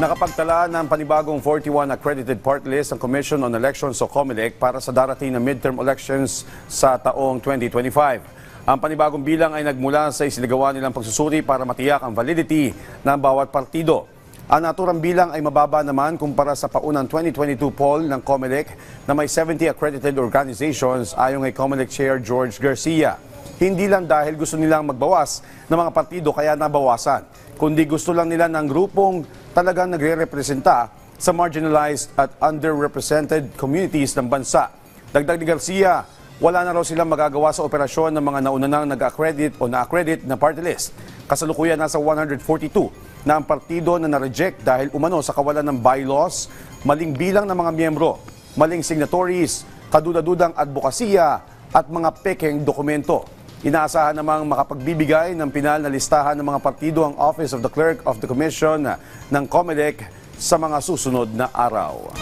Nakapagtala ng panibagong 41 accredited party list ang Commission on Elections o COMELEC para sa darating na midterm elections sa taong 2025. Ang panibagong bilang ay nagmula sa isinagawa nilang pagsusuri para matiyak ang validity ng bawat partido. Ang naturang bilang ay mababa naman kumpara sa paunang 2022 poll ng COMELEC na may 70 accredited organizations ayon kay COMELEC Chair George Garcia. Hindi lang dahil gusto nilang magbawas ng mga partido kaya nabawasan, kundi gusto lang nila ng grupong talagang nagre-representa sa marginalized at underrepresented communities ng bansa. Dagdag ni Garcia, wala na raw silang magagawa sa operasyon ng mga naunang nag-accredit o na-accredit na party list. Kasalukuyan nasa 142 na ang partido na na-reject dahil umano sa kawalan ng bylaws, maling bilang ng mga miyembro, maling signatories, kadudadudang advokasya at mga pekeng dokumento. Inaasahan namang makapagbibigay ng pinal na listahan ng mga partido ang Office of the Clerk of the Commission ng COMELEC sa mga susunod na araw.